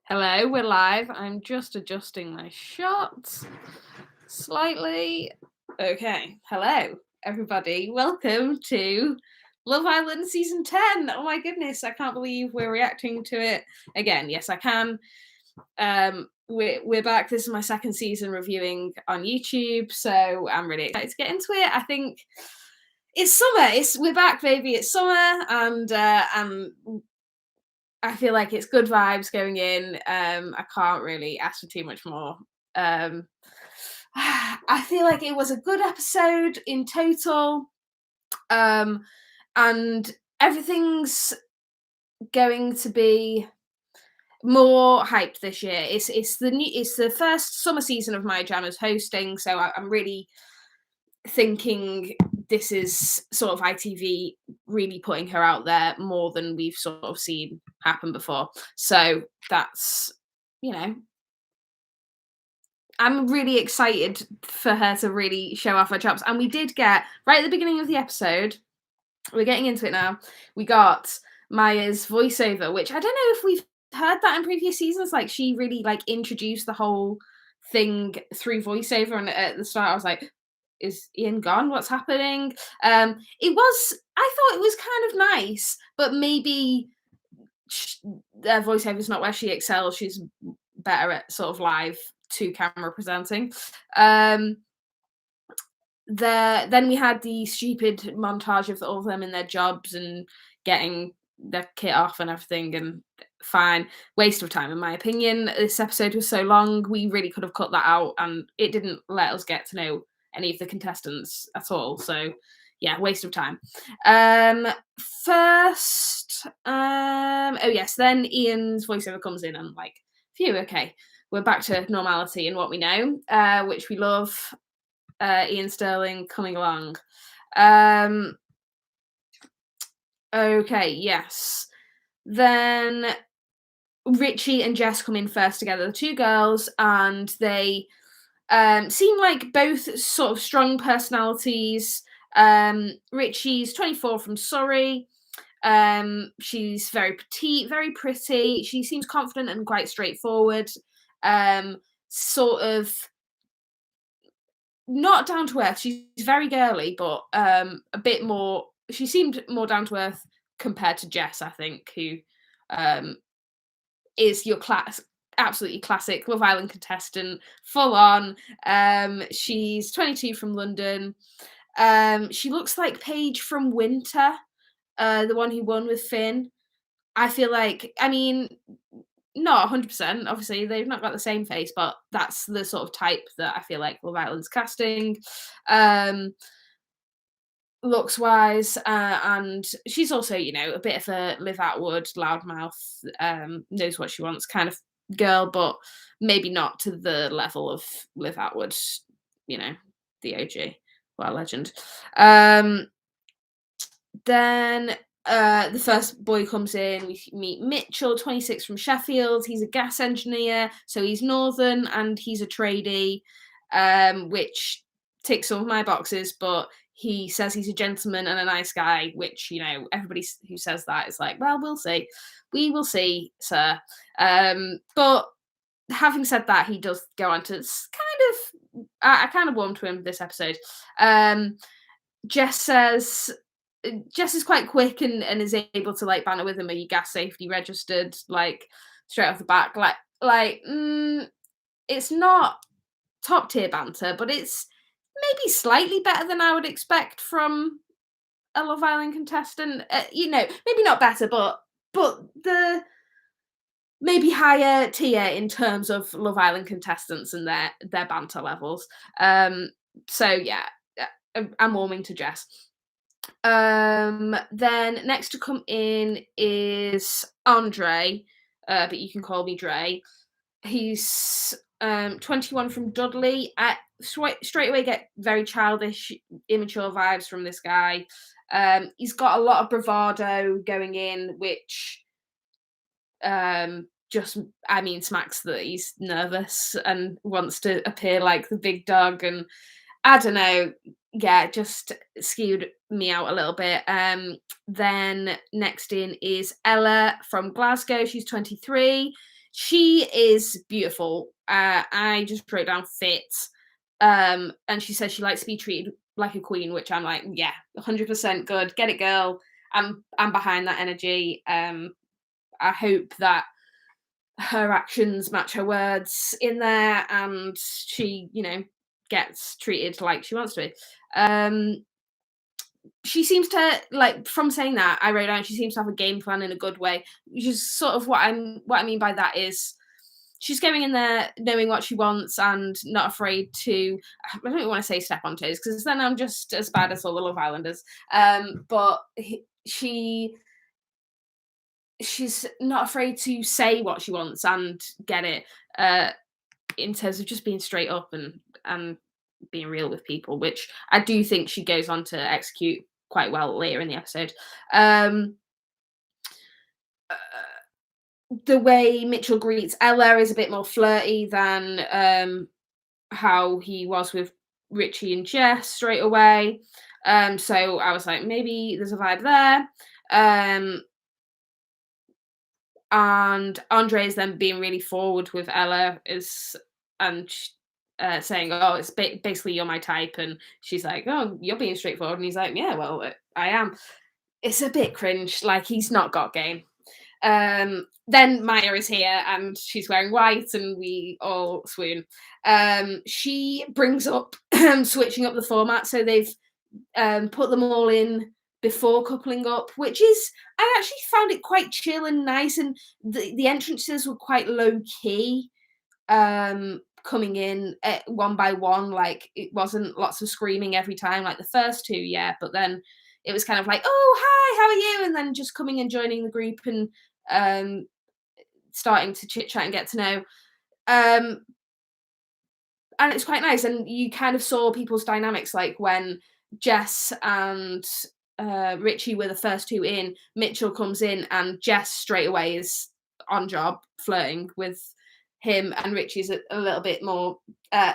Hello, we're live. I'm just adjusting my shot slightly. Okay, hello, everybody. Welcome to Love Island Season 10. Oh my goodness, I can't believe we're reacting to it again. Yes, I can. We're back. This is my second season reviewing on YouTube, so I'm really excited to get into it. I think it's summer. We're back, baby. It's summer, and I feel like it's good vibes going in. I can't really ask for too much more. Um, I feel like it was a good episode in total, and everything's going to be more hyped this year. It's the first summer season of My Jam as hosting, so I'm really thinking this is sort of ITV really putting her out there more than we've sort of seen happen before. So that's, I'm really excited for her to really show off her chops. And we did get, right at the beginning of the episode, we're getting into it now, we got Maya's voiceover, which I don't know if we've heard that in previous seasons. Like, she really introduced the whole thing through voiceover, and at the start I was like, is Ian gone? What's happening? I thought it was kind of nice, but maybe their voiceover is not where she excels. She's better at sort of live to camera presenting. Then we had the stupid montage of all of them in their jobs and getting their kit off and everything, and fine. Waste of time, in my opinion. This episode was so long, we really could have cut that out, and it didn't let us get to know any of the contestants at all. So yeah, waste of time. First, oh yes, then Ian's voiceover comes in, and I'm like, phew, okay, we're back to normality and what we know, which we love. Ian Sterling coming along. Okay, yes. Then Richie and Jess come in first together, the two girls, and they seem like both sort of strong personalities. Richie's 24 from Surrey. She's very petite, very pretty. She seems confident and quite straightforward. Sort of not down to earth. She's very girly, but a bit more. She seemed more down to earth compared to Jess, I think, who is your absolutely classic Love Island contestant, full on. She's 22 from London. She looks like Paige from Winter, the one who won with Finn. I feel like, I mean, not 100%. Obviously, they've not got the same face, but that's the sort of type that I feel like Love Island's casting. Looks wise, and she's also, a bit of a Liv Atwood, loudmouth, knows what she wants kind of girl, but maybe not to the level of Liv Atwood, the OG, well, legend. Then the first boy comes in. We meet Mitchell, 26 from Sheffield. He's a gas engineer, so he's northern and he's a tradie, which ticks some of my boxes, but he says he's a gentleman and a nice guy, which, everybody who says that is like, well, we'll see. We will see, sir. But having said that, he does go on to I kind of warmed to him this episode. Jess is quite quick and is able to banter with him. Are you gas safety registered? Straight off the back. It's not top tier banter, but it's maybe slightly better than I would expect from a Love Island contestant. Maybe not better, but the maybe higher tier in terms of Love Island contestants and their banter levels. So yeah, I'm warming to Jess. Then next to come in is Andre, but you can call me Dre. He's 21 from Dudley. Straight away get very childish, immature vibes from this guy. He's got a lot of bravado going in, which smacks that he's nervous and wants to appear like the big dog, and I don't know, yeah, just skewed me out a little bit. Then next in is Ella from Glasgow. She's 23. She is beautiful. I just wrote down fit. And she says she likes to be treated like a queen, which I'm like, yeah, 100% good. Get it, girl. I'm behind that energy. I hope that her actions match her words in there, and she, gets treated like she wants to be. She seems to, like, from saying that, I wrote down she seems to have a game plan in a good way, which is sort of what I mean by that is she's going in there knowing what she wants and not afraid to, I don't even want to say step on toes because then I'm just as bad as all the Love Islanders. But she's not afraid to say what she wants and get it, in terms of just being straight up and being real with people, which I do think she goes on to execute quite well later in the episode. Um, uh, the way Mitchell greets Ella is a bit more flirty than how he was with Richie and Jess straight away. So I was like, maybe there's a vibe there. And Andre is then being really forward with Ella and saying, "Oh, it's basically you're my type," and she's like, "Oh, you're being straightforward," and he's like, "Yeah, well, I am." It's a bit cringe, like he's not got game. Then Maya is here and she's wearing white, and we all swoon. She brings up switching up the format, so they've put them all in before coupling up, which is, I actually found it quite chill and nice, and the entrances were quite low key, coming in one by one. Like it wasn't lots of screaming every time like the first two, yeah, but then it was kind of like, oh hi, how are you, and then just coming and joining the group and starting to chit chat and get to know. Um, and it's quite nice, and you kind of saw people's dynamics, like when Jess and Richie were the first two in, Mitchell comes in and Jess straight away is on job flirting with him, and Richie's a little bit more well,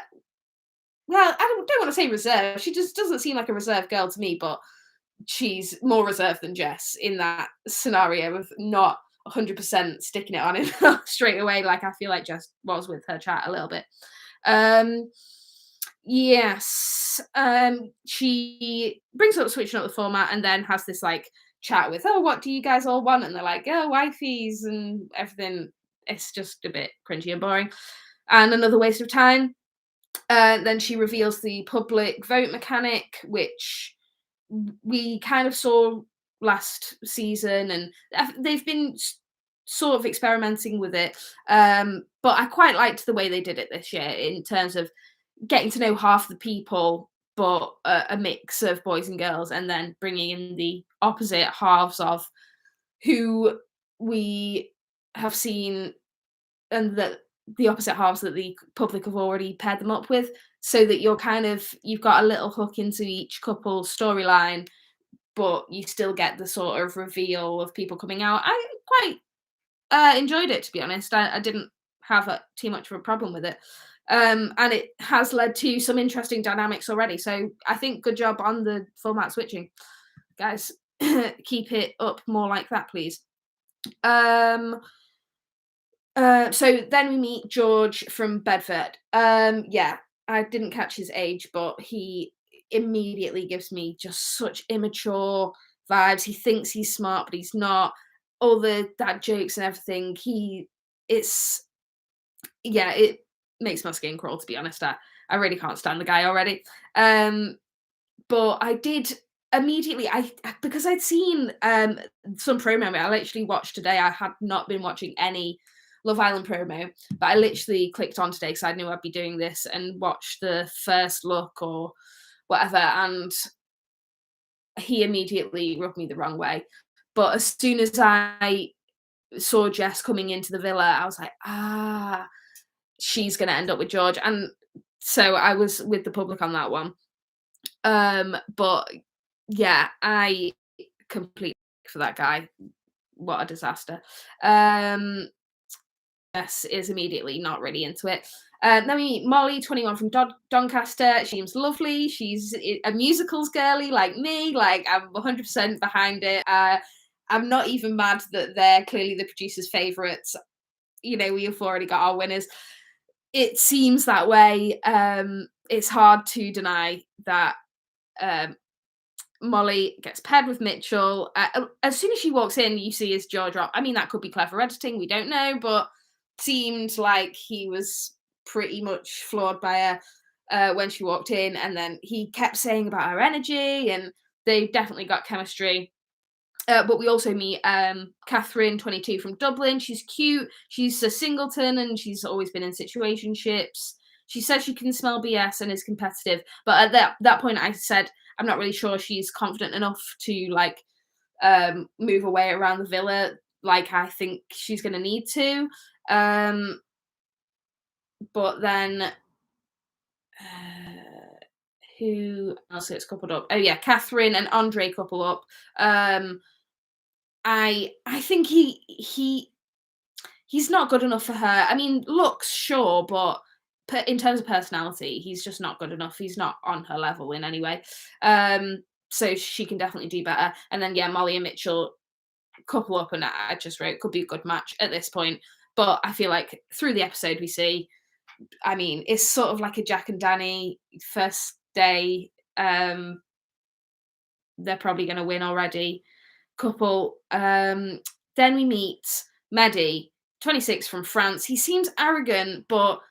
I don't want to say reserved, she just doesn't seem like a reserved girl to me, but she's more reserved than Jess in that scenario of not 100% sticking it on him straight away, like I feel like Jess was with her chat a little bit. Yes. She brings up switching up the format and then has this like chat with, oh, what do you guys all want? And they're like, oh, wifeys and everything. It's just a bit cringy and boring. And another waste of time. Then she reveals the public vote mechanic, which we kind of saw last season, and they've been sort of experimenting with it. But I quite liked the way they did it this year in terms of getting to know half the people, but a mix of boys and girls, and then bringing in the opposite halves of who we have seen, and the opposite halves that the public have already paired them up with, so that you've got a little hook into each couple's storyline, but you still get the sort of reveal of people coming out. I quite enjoyed it, to be honest. I didn't have too much of a problem with it. And it has led to some interesting dynamics already. So I think good job on the format switching. Guys, keep it up more like that, please. So then we meet George from Bedford. Yeah, I didn't catch his age, but he immediately gives me just such immature vibes. He thinks he's smart, but he's not. All the dad jokes and everything. It makes my skin crawl, to be honest. I really can't stand the guy already. But I did immediately, because I'd seen some promo. I literally watched today. I had not been watching any Love Island promo, but I literally clicked on today because I knew I'd be doing this and watched the first look or whatever, and he immediately rubbed me the wrong way. But as soon as I saw Jess coming into the villa, I was like, she's going to end up with George. And so I was with the public on that one. But yeah, I completely for that guy. What a disaster. Jess is immediately not really into it. Then we meet Molly, 21 from Doncaster. She seems lovely. She's a musicals girly like me. Like, I'm 100% behind it. I'm not even mad that they're clearly the producer's favourites. we've already got our winners. It seems that way. It's hard to deny that um, Molly gets paired with Mitchell. As soon as she walks in, you see his jaw drop. I mean, that could be clever editing, we don't know, but seemed like he was pretty much floored by her when she walked in. And then he kept saying about her energy, and they've definitely got chemistry. But we also meet Catherine, 22, from Dublin. She's cute. She's a singleton, and she's always been in situationships. She says she can smell BS and is competitive. But at that point, I said I'm not really sure she's confident enough to like move away around the villa like I think she's going to need to. But then who else gets coupled up? Oh yeah, Catherine and Andre couple up. I think he's not good enough for her. I mean, looks sure, but in terms of personality, he's just not good enough. He's not on her level in any way. So she can definitely do better. And then yeah, Molly and Mitchell couple up, and I just wrote could be a good match at this point. But I feel like through the episode we see, I mean, it's sort of like a Jack and Danny first day. They're probably going to win already. Couple. Then we meet Mehdi, 26, from France. He seems arrogant, but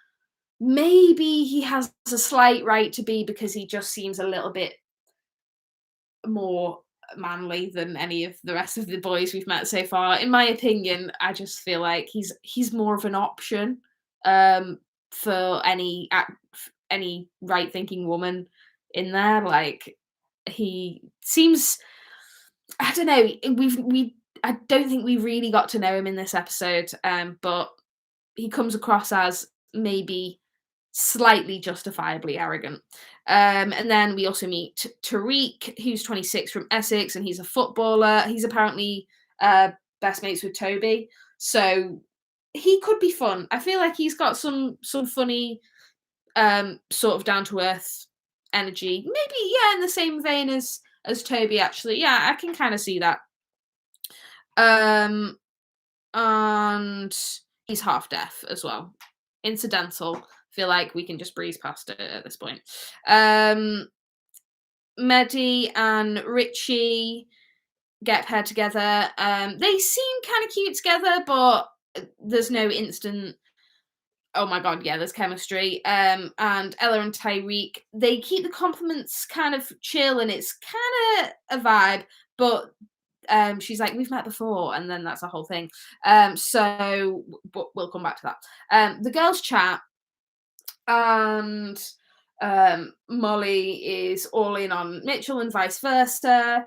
maybe he has a slight right to be because he just seems a little bit more manly than any of the rest of the boys we've met so far. In my opinion, I just feel like he's more of an option for any right thinking woman in there. Like he seems, I don't know. I don't think we really got to know him in this episode, but he comes across as maybe slightly justifiably arrogant. And then we also meet Tariq, who's 26, from Essex, and he's a footballer. He's apparently best mates with Toby, so he could be fun. I feel like he's got some funny, sort of down to earth energy. Maybe in the same vein as Toby. Actually, yeah, I can kind of see that. And he's half deaf as well. Incidental. Feel like we can just breeze past it at this point. Mehdi and Richie get paired together. They seem kind of cute together, but there's no instant, oh my god, yeah, there's chemistry. And Ella and Tyreek, they keep the compliments kind of chill, and it's kind of a vibe, but she's like, we've met before, and then that's a whole thing. So we'll come back to that. The girls chat, and Molly is all in on Mitchell and vice versa.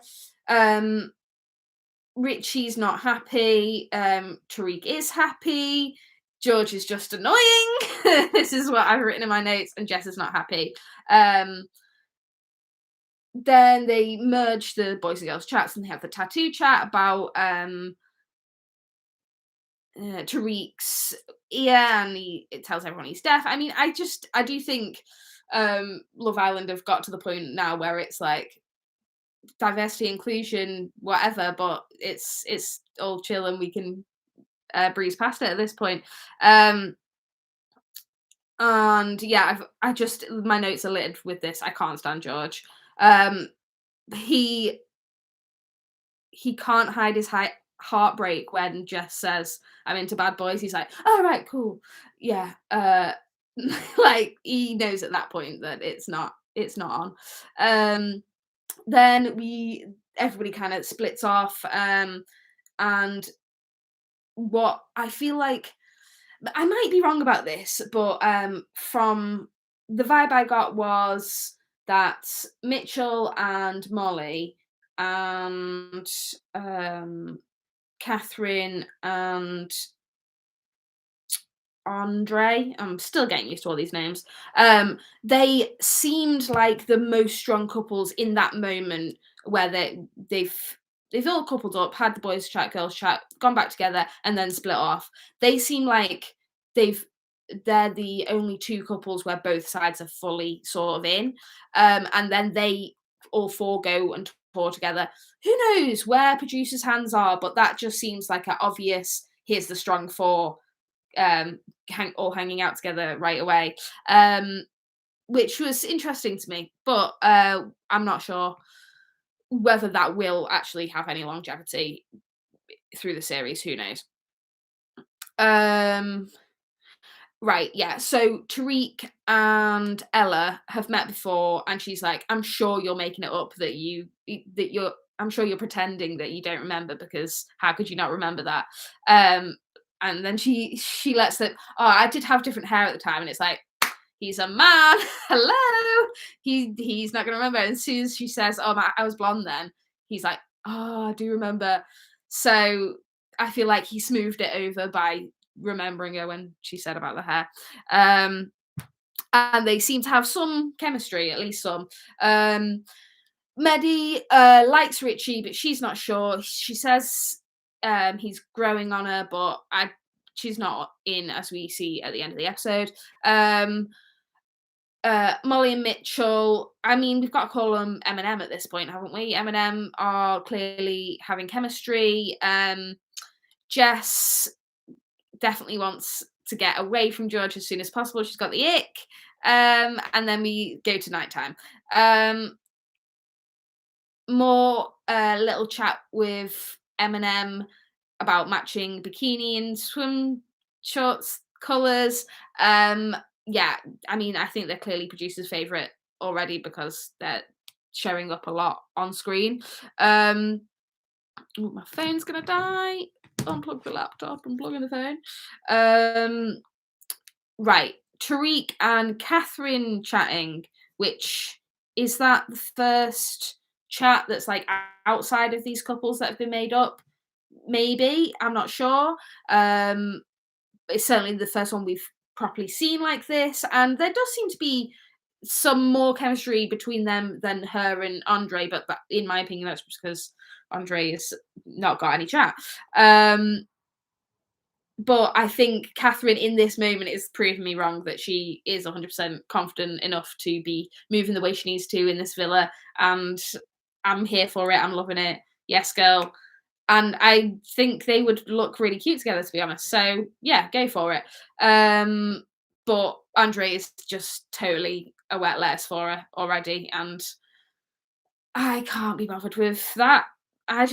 Richie's not happy. Tariq is happy. George is just annoying. This is what I've written in my notes, and Jess is not happy. Then they merge the boys and girls chats, and they have the tattoo chat about Tariq's ear, and it tells everyone he's deaf. I mean, I do think Love Island have got to the point now where it's like diversity, inclusion, whatever, but it's all chill, and we can breeze past it at this point. And yeah, my notes are littered with this. I can't stand George. He can't hide his heartbreak when Jess says, I'm into bad boys. He's like, all right, cool. Yeah. Like he knows at that point that it's not on. Then everybody kind of splits off. And what I feel like, I might be wrong about this, but from the vibe I got was that Mitchell and Molly and Catherine and Andre, I'm still getting used to all these names, they seemed like the most strong couples in that moment, where they've all coupled up, had the boys chat, girls chat, gone back together, and then split off. They seem like they're the only two couples where both sides are fully sort of in, and then they all four go and tour together. Who knows where producers' hands are, but that just seems like an obvious, here's the strong four, all hanging out together right away, which was interesting to me. But I'm not sure whether that will actually have any longevity through the series. Who knows? Um, Right, yeah. So Tariq and Ella have met before, and she's like, "I'm sure you're making it up that you're. I'm sure you're pretending that you don't remember because how could you not remember that?" Um, and then she lets it. Oh, I did have different hair at the time, and it's like he's a man. Hello, he's not gonna remember. And as soon as she says, "Oh, I was blonde then," he's like, "Oh, I do remember." So I feel like he smoothed it over by remembering her when she said about the hair. Um, and they seem to have some chemistry, at least some. Medi likes Richie, but she's not sure. She says he's growing on her, but she's not in, as we see at the end of the episode. Molly and Mitchell, I mean, we've got to call them M&M at this point, haven't we? M&M are clearly having chemistry. Jess definitely wants to get away from George as soon as possible. She's got the ick. And then we go to nighttime. More little chat with Eminem about matching bikini and swim shorts colours. Yeah, I mean, I think they're clearly producers' favourite already because they're showing up a lot on screen. My phone's gonna die. Unplug the laptop and plug in the phone. Right, Tariq and Catherine chatting, which is that the first chat that's like outside of these couples that have been made up? Maybe, I'm not sure. It's certainly the first one we've properly seen like this, and there does seem to be some more chemistry between them than her and Andre, but that, in my opinion, that's just because Andre has not got any chat. But I think Catherine in this moment is proving me wrong that she is 100% confident enough to be moving the way she needs to in this villa. And I'm here for it. I'm loving it. Yes, girl. And I think they would look really cute together, to be honest. So yeah, go for it. But Andre is just totally a wet lettuce for her already. And I can't be bothered with that. I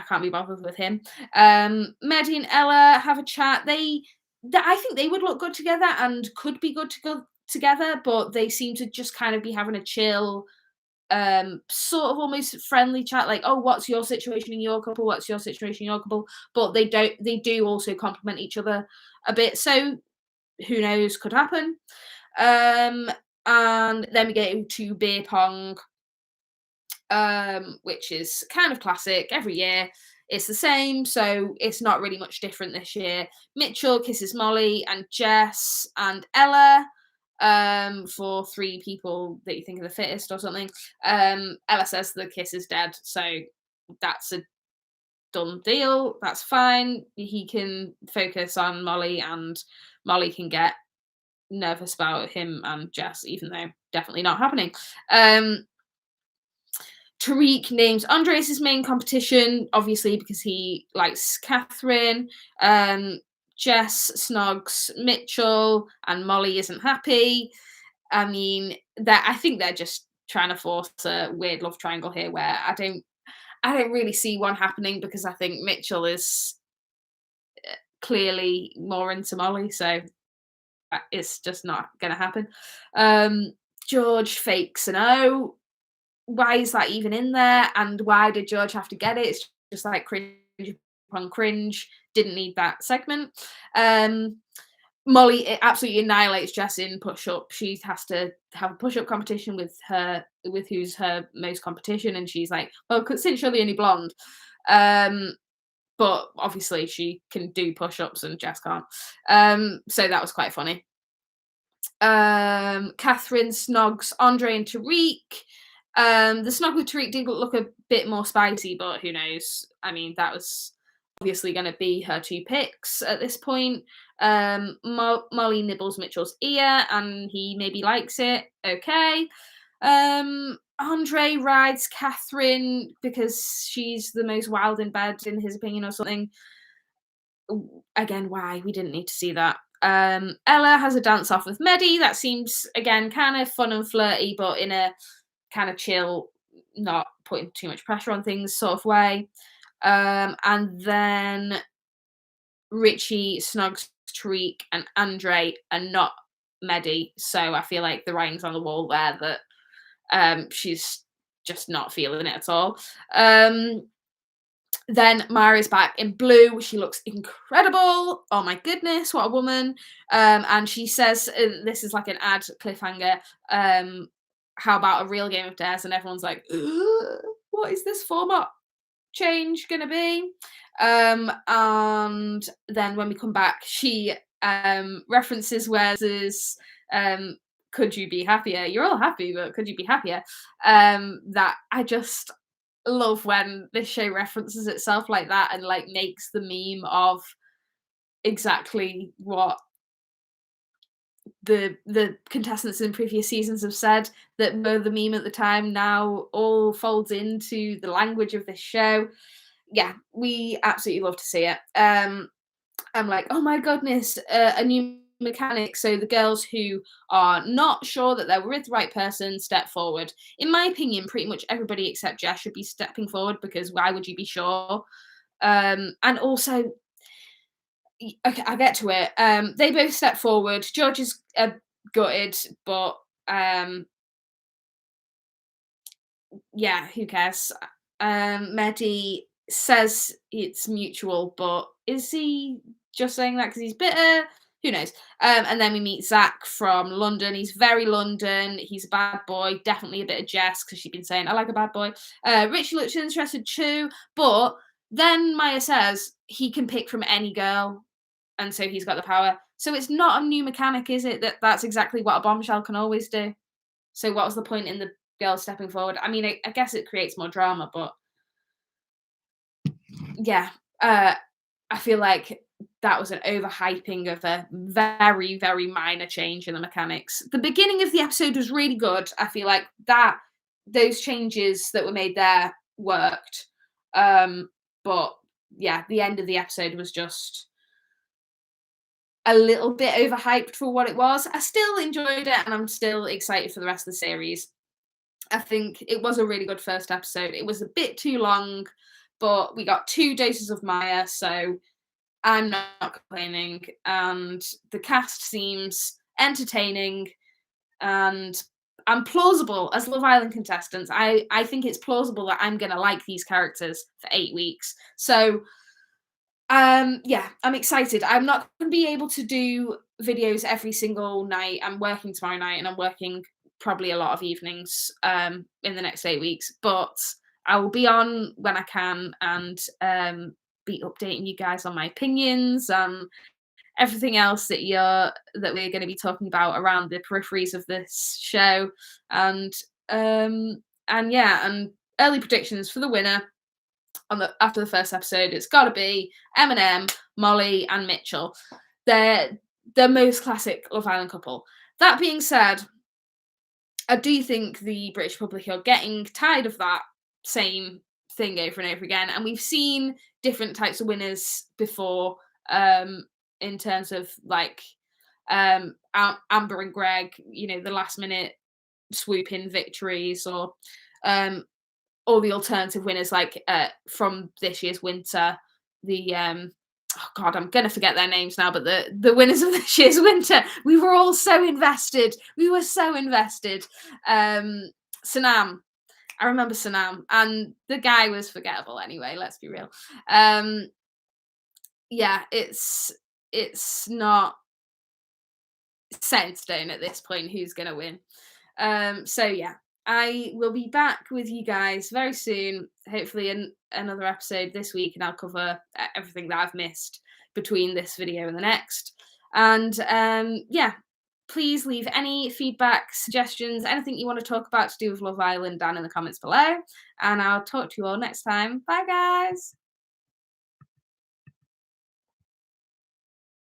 can't be bothered with him. Maddie and Ella have a chat. I think they would look good together and could be good to go together, but they seem to just kind of be having a chill, sort of almost friendly chat, like, oh, what's your situation in your couple? What's your situation in your couple? But they do also complement each other a bit. So who knows, could happen. And then we get to beer pong, which is kind of classic every year. It's the same, so it's not really much different this year. Mitchell kisses Molly and Jess and Ella, for three people that you think are the fittest or something. Ella says the kiss is dead, so that's a done deal. That's fine. He can focus on Molly, and Molly can get nervous about him and Jess, even though definitely not happening. Tariq names Andre as his main competition, obviously because he likes Catherine. Jess snogs Mitchell, and Molly isn't happy. I mean, I think they're just trying to force a weird love triangle here, where I don't really see one happening because I think Mitchell is clearly more into Molly, so it's just not going to happen. George fakes an O. Why is that even in there? And why did George have to get it? It's just like cringe upon cringe. Didn't need that segment. Molly absolutely annihilates Jess in push-up. She has to have a push-up competition with who's her most competition, and she's like, well, since you're the only blonde. But obviously she can do push-ups and Jess can't. So that was quite funny. Catherine snogs Andre and Tariq. The snog with Tariq did look a bit more spicy, but who knows? I mean, that was obviously going to be her two picks at this point. Molly nibbles Mitchell's ear, and he maybe likes it. Okay. Andre rides Catherine because she's the most wild in bed, in his opinion, or something. Again, why? We didn't need to see that. Ella has a dance off with Medi. That seems again kind of fun and flirty, but in a kind of chill, not putting too much pressure on things sort of way. And then Richie, Snugs, Tariq, and Andre are not Medi, so I feel like the writing's on the wall there that she's just not feeling it at all. Then Mara's back in blue. She looks incredible. Oh my goodness, what a woman. And she says, this is like an ad cliffhanger. How about a real game of dares? And everyone's like, "Ugh, what is this format change gonna be?" And then when we come back, she references Wes's could you be happier? You're all happy, but could you be happier? That I just love when this show references itself like that and like makes the meme of exactly what the contestants in previous seasons have said that were the meme at the time now all folds into the language of this show. Yeah, we absolutely love to see it. I'm like, oh my goodness, a new mechanic. So the girls who are not sure that they're with the right person step forward. In my opinion, pretty much everybody except Jess should be stepping forward because why would you be sure? And also, okay, I'll get to it. They both step forward. George is gutted, but yeah, who cares? Mehdi says it's mutual, but is he just saying that because he's bitter? Who knows? And then we meet Zach from London. He's very London. He's a bad boy. Definitely a bit of Jess because she's been saying, I like a bad boy. Richie looks interested too. But then Maya says he can pick from any girl. And so he's got the power. So it's not a new mechanic, is it? That's exactly what a bombshell can always do. So what was the point in the girl stepping forward? I mean, I guess it creates more drama, but yeah, I feel like that was an overhyping of a very, very minor change in the mechanics. The beginning of the episode was really good. I feel like that those changes that were made there worked. But yeah, the end of the episode was just a little bit overhyped for what it was. I still enjoyed it and I'm still excited for the rest of the series. I think it was a really good first episode. It was a bit too long, but we got 2 doses of Maya, so I'm not complaining. And the cast seems entertaining and plausible as Love Island contestants. I think it's plausible that I'm gonna like these characters for 8 weeks. So yeah, I'm excited. I'm not gonna be able to do videos every single night. I'm working tomorrow night and I'm working probably a lot of evenings in the next 8 weeks, but I will be on when I can and be updating you guys on my opinions and everything else that we're going to be talking about around the peripheries of this show and yeah, and early predictions for the winner after the first episode. It's got to be Eminem, Molly, and Mitchell. They're the most classic Love Island couple. That being said, I do think the British public are getting tired of that same thing over and over again, and we've seen different types of winners before, in terms of like Amber and Greg, you know, the last minute swoop in victories, or all the alternative winners like from this year's winter, the oh god, I'm gonna forget their names now, but the winners of this year's winter, we were all so invested. We were so invested. Sanam, I remember Sanam, and the guy was forgettable anyway. Let's be real. Yeah, it's not set in stone at this point who's gonna win. So yeah, I will be back with you guys very soon. Hopefully, another episode this week, and I'll cover everything that I've missed between this video and the next. And yeah, please leave any feedback, suggestions, anything you want to talk about to do with Love Island down in the comments below. And I'll talk to you all next time. Bye, guys.